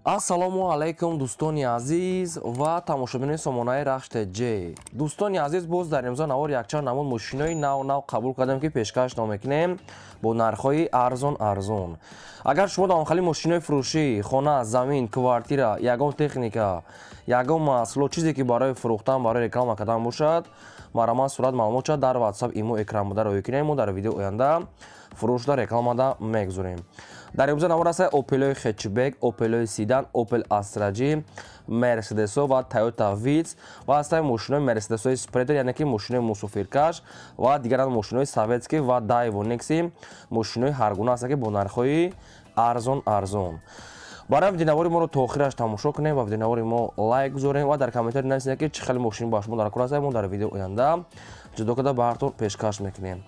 ассалому алайкум дӯстони азиз ва тамошобинони сомонаи рахште ҷ. Дӯстони азиз, боз дар имрӯза навор якчанд намуд мошинои нав қабул кардем ки пешкаш намекунем бо нархҳои арзон. Агар шумо давомхали мошинои фурӯшӣ, хона, замин, квартира, ягон техника, ягон маҳсулот, чизе ки барои фурӯхтан, барои реклама кардан бошад, марамат сурат маълумот шуд дар WhatsApp имо экран буда роё кунем. Мо дар видео оянда фурӯшда рекламада мегузорем. дар имрӯза навор аст Opel Hatchback, Opel Sedan, Opel Astra G, Mercedes ва Toyota Vitz ва астаи мошинои Mercedes Sprinter, яъне ки мошинои мусофиркаш ва дигар мошинои советский ва Daewoo Nexi, мошинои ҳаргуна аст ки бо нархҳои арзон. барои видеонавори моро то охираш тамошо кунем ва видеонавори мо лайк гузорем ва дар комментари нависед ки чӣ хеле мошин ба шумо дар кор аст. Мо дар видео оянда ҷудо карда бартон пешкаш мекунем.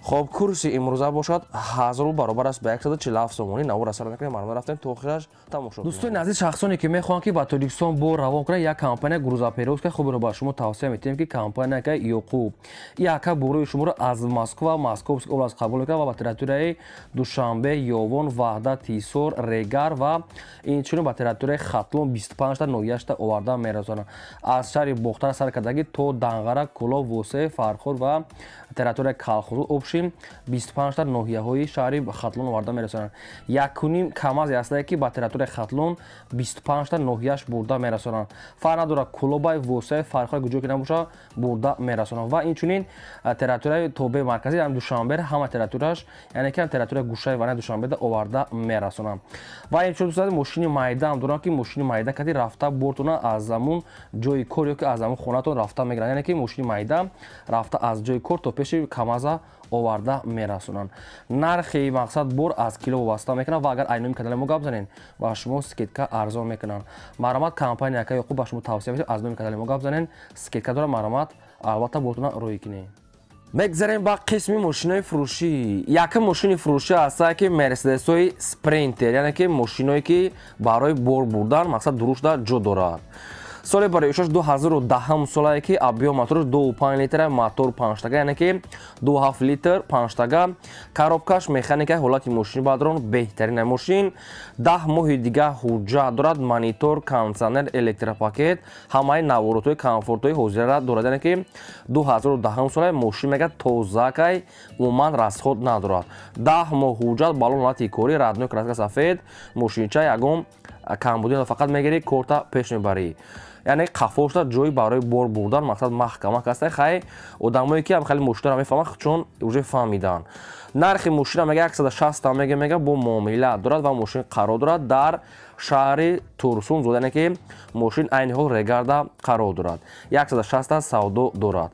خب کورسی امروزه باشد 1000 برابر است به 147 سومانی. نور اثر نکنیم مرمر رفتیم تو آخرش تموم شد. دوستان عزیز، شخصانی که میخوان که با تاجیکستان بو روان کنه یک کمپانی گروزاپیروس که خوب رو با شما توصیه میتیم که کمپانی که یوقوب یک بروی شما رو از مسکو اوبلاست قبول کنه و با تریتوری دوشنبه، یوون، وحدت، تیسور، ریگر و اینچنین با تریتوری خطلون 25 تا 98 آورده میرسونه. از شهر بختر سرکردگی تو دنگره، کلا، وسه، فرخور و تریتوری کالخوز обшим 25 та ноҳияҳои шаҳри Хатлон оварда мерасонанд. Якуним камази астае ки ба территорияи Хатлон 25 та ноҳияш бурда мерасонанд. Фарқ надорад Кулобай, Восай, Фархой куҷо ки набоша бурда мерасонанд. Ва инчунин территорияи тобе марказӣ ҳам Душанбе ҳама территорияш, яъне ки территорияи гӯшаи ванаи Душанбе оварда мерасонанд. Ва инчунин дӯстон мошини майда ҳам доранд ки мошини майда кади рафта буртона аз амун ҷои кор ё ки аз амун хонатон рафта мегиранд, яъне ки мошини майда рафта аз ҷои кор то пеши камаза оварда мерасонанд. нархи мақсад бор аз кило вобаста мекунанд ва агар айноми канали мо гап занед ба шумо скидка арзон мекунанд. маромат компания ка ёқуб ба шумо тавсия мекунад аз номи канали мо гап занед, скидка дора. маромат албатта ботона рӯй кунед. мегзарем ба қисми мошинои фурӯшӣ. якум мошини фурӯшӣ аст ки Mercedes Sprinter, яъне ки мошиное ки барои бор бурдан мақсад дурушта ҷо дорад. соли барои 2010 солае ки объем мотораш 2.5 литр, мотор 5 тага, яъне ки 2.7 литр 5 тага, коробкаш механика ҳолати мошини бадрон беҳтарин мошин 10 моҳи дига ҳуҷҷат дорад, монитор, кондитсионер, электропакет, ҳамаи наворотҳои комфортҳои ҳозира дорад, яъне ки 2010 солае мошин мега тозакай умуман расход надорад. 10 моҳ ҳуҷҷат, балон ҳолати корӣ, раднои краска сафед, мошинча ягон камбудино фақат мегирӣ, корта пеш мебарӣ. яъне қафошта ҷои барои бор бурдан мақсад маҳкама каста. хай одамое ки ам хеле мошинро мефаҳманд, чун уже фаҳмидан. нархи мошина мега 160 та мега бо муомила дорад ва мошин қарор дорад дар шаҳри Турсун зода, яъне ки мошин айни ҳол регарда қарор дорад. 160 та савдо дорад.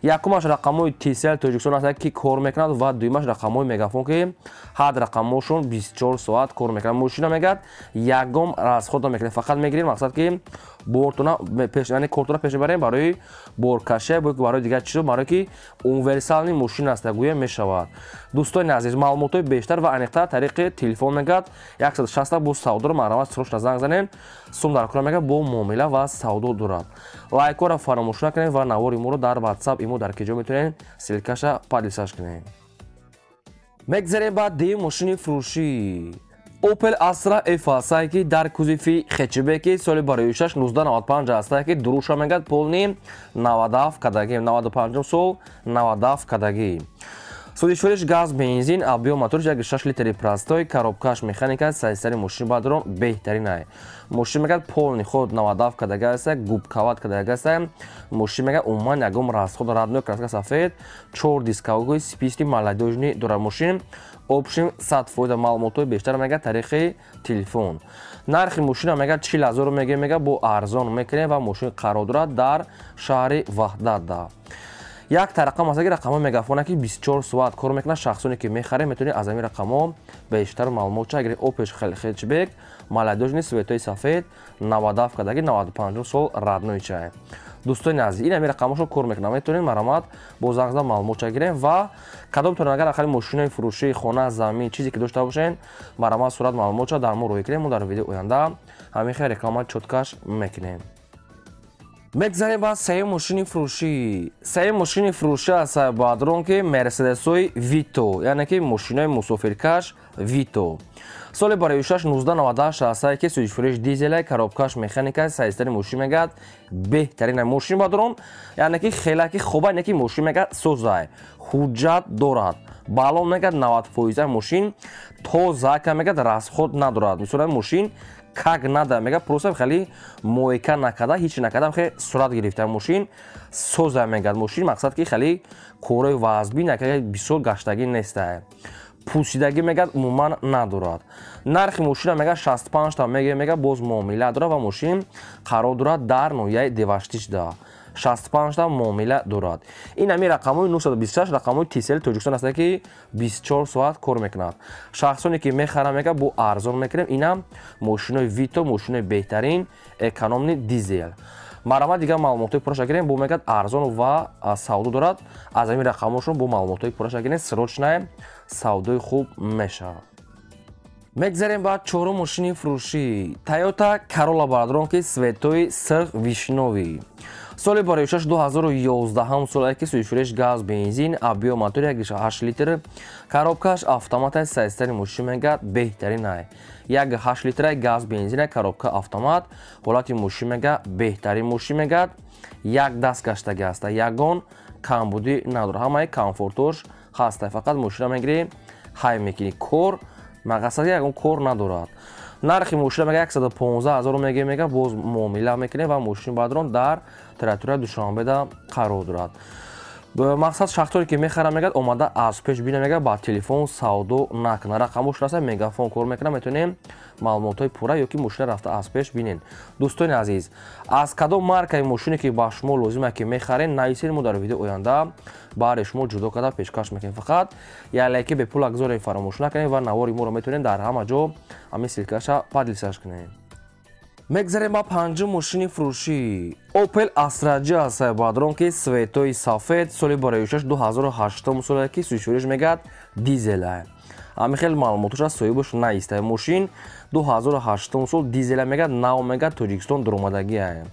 якумаш рақамҳои TCL Тоҷикистон аст ки кор мекунад ва дуюмаш рақамҳои Мегафон ки ҳад рақамҳошон 24 соат кор мекунад. мошина мегад ягон расход намекунад, фақат мегиред мақсад ки бортона пеш, яъне кортона пеш мебарем барои боркашия бо барои дигар чизо, барои ки универсални мошин аст гӯя мешавад. дӯстони азиз, маълумотои бештар ва аниқтар тариқи телефон мегад 160 бо савдо маромат срочно занг занем. сум дар кор мегад бо муомила ва савдо дорад. лайкора фаромӯш накунед ва навори моро дар WhatsApp имо дар киҷо метавонед силкаша падисаш кунед. мегзарем ба ди мошини фурӯшӣ. Opel Astra F ки дар кузифи Hatchback соли барои 1995 аст ки дуруша мегад полни 97 кадаги, 95 сол 97 кадаги. Судишвариш газ бензин, объем моториш 1.6 литри простой, коробкаш механика, сайсари мошини бадрон беҳтарин ай. мошин мегад полни ход 97 кадаги аст, губкават кадаги аст. мошин мегад умуман ягон расход раднои краска сафед, 4 дискаҳои списки молодёжни дора. мошин обшим 100% маълумотои бештар мегад тариқи телефон. нархи мошина мегад 40000 мега бо арзон мекунем ва мошин қарор дорад дар шаҳри Ваҳдат. як та рақам аст ки рақамҳои Мегафон ки 24 соат кор мекунад. шахсоне ки мехарем метавонед аз ҳамин рақамҳо бештар маълумот чӣ. агар Opel Hatchback молодёжни светои сафед 97 кадаги, 95 сол раднои чай. дӯстони азиз, ин ҳамин рақамҳошо кор мекунад. метавонед маромат бо занг зада маълумот чай гирем ва кадомтон агар ахали мошинаи фурӯшӣ, хона, замин чизе ки дошта бошед маромат сурат маълумот чай дар мо рӯй кунем. мо дар видео оянда ҳамин хел реклама чоткаш мекунем. мегзарем ба сеюм мошини фурӯшӣ. Сеюм мошини фурӯшӣ аз Сайбадрон ки Мерседесҳои Вито, яъне ки мошинаи мусофиркаш Вито. соли барои 1998 аст ки сӯзишфурӯш дизелай коробкаш механикаи сайистари мошин мегад беҳтарина мошин бадрон, яъне ки хела ки хоба не ки мошин мегад созай ҳуҷҷат дорад. Балон мегад 90% мошин тоза ка мегад расход надорад. Мисолан мошин как надо мега просто хали моека накада ҳеч накада хе сурат гирифта мошин соза мегад мошин мақсад ки хали корои вазби накада бисёр гаштагӣ неста пусидаги мегад умуман надорад. Нархи мошина мега 65 та мега боз муомила дорад ва мошин қарор дорад дар ноҳияи Деваштишда 65 та муомила дорад. Ин ами рақамои 926 рақамои Тисел Тоҷикистон аст ки 24 соат кор мекунад. Шахсоне ки мехарам мега бо арзон мекунем ина мошинои Вито мошинои беҳтарин экономни дизел. Марама дигар маълумотои пурра гирем бо мегад арзон ва савдо дорад. Аз ами рақамошон бо маълумотои пурра гирем срочное савдои хуб мешавад. мегзарем ба чорум мошини фурӯшӣ. Toyota Corolla бадрон ки светои сирх вишновӣ. соли барои 2011 соле ки сӯзишфурӯш газ бензин абиё мотори 1.8 литр коробкаш автоматаи сайистари мошин мегад беҳтаринай 1.8 литраи газ бензина коробка автомат ҳолати мошин мега беҳтарин мошин мегад як даст гаштаги аста ягон камбудӣ надорад ҳамаи комфортош ҳаста фақат мошина мегирӣ ҳай мекунӣ кор мақсади ягон кор надорад. нархи мошина мега 115 000 мега боз муомила мекунем ва мошин бадрон дар территорияи Душанбеда қарор дорад. мақсад шахторе ки мехарам мегад омада аз пеш бина мега ба телефон савдо накуна рақамош раса мегафон кор мекунам метонем маълумотои пурра ёки мошина рафта аз пеш бинен. дӯстони азиз аз кадом маркаи мошине ки ба шумо лозима ки мехарен нависед мо дар видео оянда баъри шумо ҷудо карда пешкаш мекунем фақат як лайки бепул гузорем фаромӯш накунем ва навори моро метонем дар ҳама ҷо ҳамин силкаша падлисаш кунем. мегзарем ба панҷум мошини фурӯшӣ. Opel Astra J аз Сайбадрон ки светои сафед соли барои 2008 соле ки сӯзишфурӯш мегад дизелай. ами хел маълумотоша соҳибаш наистае мошин 2008 сол дизела мегад нав мегад Тоҷикистон дуромадагиае.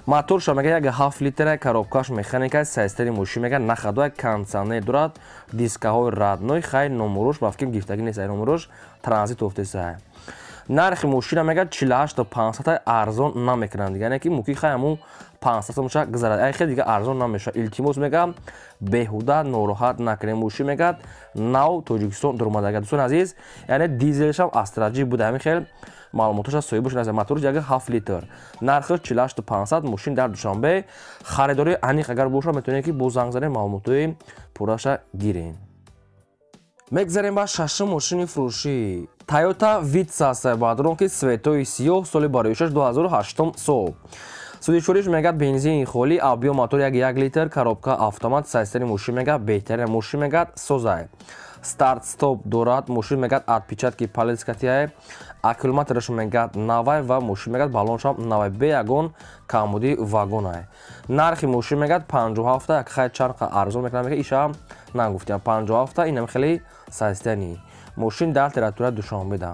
моторша мега 1.7 литраи коробкаш механикаи сайистари мошин мега нахадои кондитсионер дорад дискаҳои радной хай номерош ба фикрим гирифтагӣ нест номерош транзит офтесае. нархи мошина мега 48 та 500 арзон намекунанд яъне ки муки хаяму 500 муша гузарад ай хел дига арзон намеша илтимос мега беҳуда нороҳат накунем мошин мегад нав Тоҷикистон дуромадага. дӯстон азиз яъне дизелшам Astra J буда ҳамин хел маълумотоша соҳибаш наст мотори 1.7 литр нархи 48 та 500 мошин дар Душанбе харидори аниқ агар боша метавонем ки бо занг занем маълумотои пурраша гирем. мегзарем ба шашум мошини фурӯшӣ. Toyota Vitz аз Сайбадрон ки светои сиёҳ соли барои 2008 сол. сӯзишфурӯш мегад бензини холӣ абиё мотори 1 литр коробка автомат сайистари мошин мегад беҳтарин мошин мегад созай. старт стоп дорад мошин мегад отпечатки палецкатияе аккумулятораш мегад навай ва мошин мегад балоншам навай бе ягон камбудӣ вагонае. нархи мошин мегад 57 як хай чарқа арзон мекунад мега иша нагуфтем 57 инам хеле сайистани мошин дар территорияи Душанбеда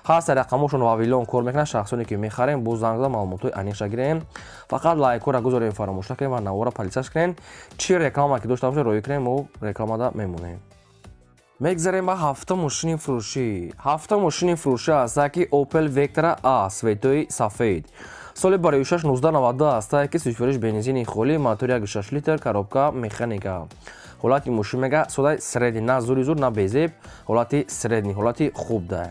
ҳаста рақамошон вавилон кор мекунад шахсоне ки мехарем бо занг зада маълумотои аниқша гирем фақат лайкора гузорем фаромӯш накунем ва навора палисаш кунем чи реклама ки дошта боша роӣ кунем мо рекламада мемонем. мегзарем ба ҳафтум мошини фурӯшӣ. ҳафтум мошини фурӯшӣ аст ки Opel Vectra A светои сафед соли барои 1992 аст ки сӯзишфурӯш бензини холӣ мотори 1.6 литр коробка механика ҳолати мошин мега содаи средни на зури зур на безеб ҳолати средни ҳолати хуб да.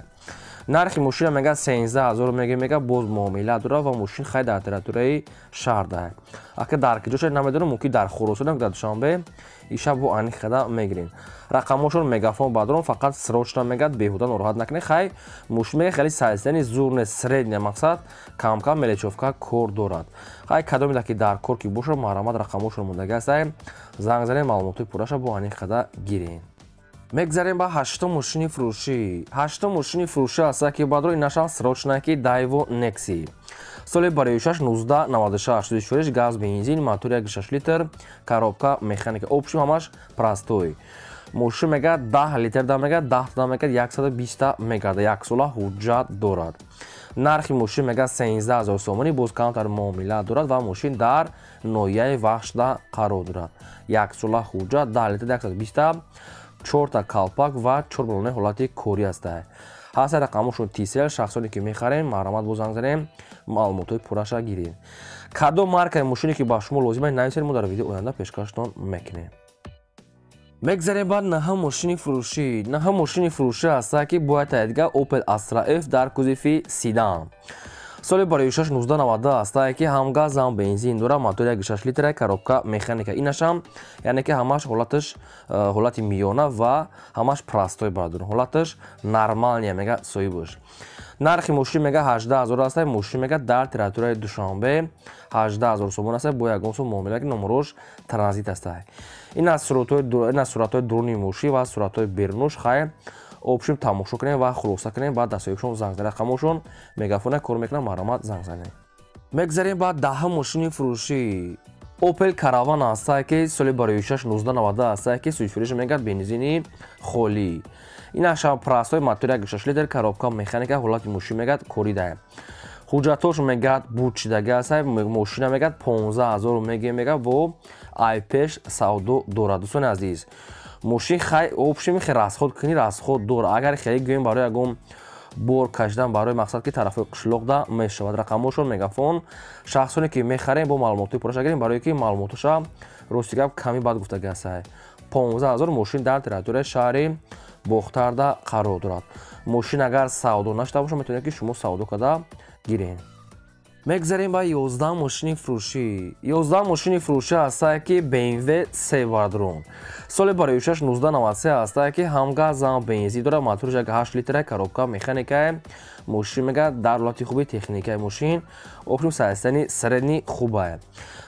нархи мошина мега 13 000 мега боз муомила дорад ва мошин хай дар территорияи шаҳр да. ака дар киҷоша намедонам муки дар Хуросон дар Душанбе иша бо аниқ хада мегирем. рақамошон мегафон бадрон фақат срочно мегад беҳуда нороҳат накунед хай мошин мега хеле сайистани зур не средния мақсад камкам мелечовка кор дорад хай кадоме ки дар кор ки боша маҳрамат рақамошон мондаги аст занг занем маълумотои пурраша бо аниқ хада гирем. мегзарем ба ҳаштум мошини фурӯшӣ. ҳаштум мошини фурӯшӣ аст ки бадро инашам срочнаки Daewoo Nexi соли барои 1996 сӯзишфурӯш газ бензин мотори 1.6 литр коробка механика опшим ҳамаш простой мошин мегад 10 литр да мегад 10 да мегад 120 мегад як сола ҳуҷҷат дорад. нархи мошин мегӯяд 13000 сомонӣ, боз камтар муомила дорад ва мошин дар ноҳияи Вахшда қарор дорад. 1 сола ҳуҷҷат, 10 литр 120, 4 калпак ва 4 баллони ҳолати корӣ ҳастад. ҳаста рақамошон тисел, шахсоне ки мехарем маҳрамат бо занг занем, маълумотои пурраша гирем. Кадом маркаи мошине ки ба шумо лозимаст нависед, мо дар видеои оянда пешкаштон мекунем. мегзарем ба наҳа мошини фурӯшӣ. наҳа мошини фурӯшӣ ҳастад ки бояд таҳдига Opel Astra F дар кузифи седан. соли барои 1990 ҳастад ки ҳам газ ҳам бензин дора, мотори 1.6 литра, коробка механика. Инашам яъне ки ҳамаш ҳолати миёна ва ҳамаш простой бардорад. ҳолаташ нормалния мега соҳибаш. нархи мошин мега 18000 ҳастад. мошин мега дар территорияи Душанбе 18000 сомон ҳастад. бо ягон сом муомила ки номерош транзит ҳастад. ин аз суръатҳои дуруни мошин ва суръатҳои берунуш хай обшим тамошо кунем ва хулоса кунем. баъд дастҳоишон занг занем, рақамошон мегафона кор мекунам, маҳрамат занг занем. мегзарем ба даҳа мошини фурӯшӣ. Opel Caravan ҳастад ки соли барои 1990 ҳастад ки сӯзишфурӯш мегӯяд бензини холӣ. инашам прасҳои мотори 1.6 литр, коробка механика, ҳолати мошин мегӯяд коридае. ҳуҷҷатош мегӯяд буд шидага ҳастад. мошина мегӯяд 15000 мега бо айпеш савдо дорад. дӯстони азиз, мошин обшими хе расход дорад. агар хеле гӯем барои ягон бор кашидан барои мақсад ки тарафои қишлоқда мешавад. рақамошон мегафон шахсоне ки мехарем бо маълумотои пурраша гирем, барое ки маълумотоша рости гап ками бад гуфтага ҳастад. 15000 мошин дар территорияи шаҳри Бохтарда қарор дорад. мошин агар савдо нашуда боша, метавонед ки шумо савдо када гирем. мегзарем ба 11 мошини фурӯшӣ. 11 мошини фурӯшӣ ҳастад ки BMW Sevadron. соли барои 1993 ҳастад ки ҳам газ ҳам бензин дорад. моториш 1.8 литра, коробка механика. мошин мегӯяд дар ҳолати хуби техникаи мошин обшим саистани средни хубае.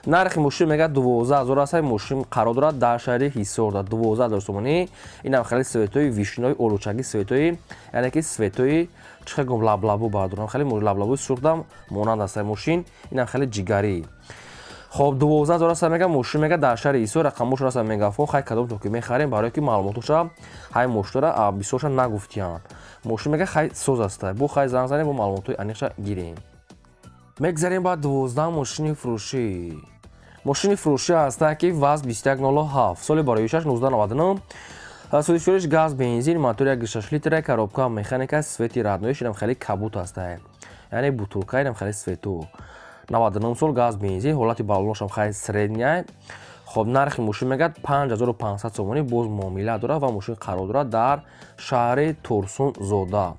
нархи мошин мегӯяд 12000 ҳастад. мошин қарор дорад дар шаҳри Ҳисорда. 12000 сомонӣ. инам хеле светои вишнои олучаги светои, яъне ки светои чихагум лаблабу бардорам. хеле лаблабуи сурхдам монанд ҳастад мошин. инам хеле ҷигарӣ. хоб 12000 ҳастад мега мошин мега дар шаҳри Ҳисор. рақамошон ҳастад мегафон хай кадомто ки мехарем, барое ки маълумотоша ҳай моштора бисёрша нагуфтиянд. мошин мега хай соз ҳастад. бо хай занг занем, бо маълумотои аниқша гирем. мегзарем ба 12 мошини фурӯшӣ. мошини фурӯшӣ ҳастад ки ВАЗ 2107. соли барои 1999. сӯзишфурӯш газ бензин, мотори 1.6 литра, коробка механика, свети радноиш инам хеле кабут ҳастад. яъне бутулка инам хеле свету. 99 сол газ бензин, ҳолати баллоношам хай средняй. хоб нархи мошин мегӯяд 5500 сомонӣ, боз муомила дорад ва мошин қарор дорад дар шаҳри Турсунзода.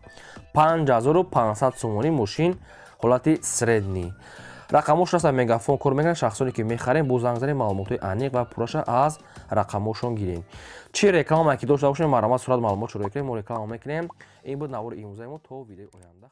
5500 сомонӣ мошин ҳолати средни. рақамошон ҳастад мегафон кор мекунад. шахсоне ки мехарем бо занг занем, маълумотои аниқ ва пурраша аз рақамошон гирем. чӣ рекламае ки дошта бошем, маҳрамат сурат маълумотшо рӯй кунем, мо реклама мекунем. ин буд навори имрӯзаи мо. то видеои оянда.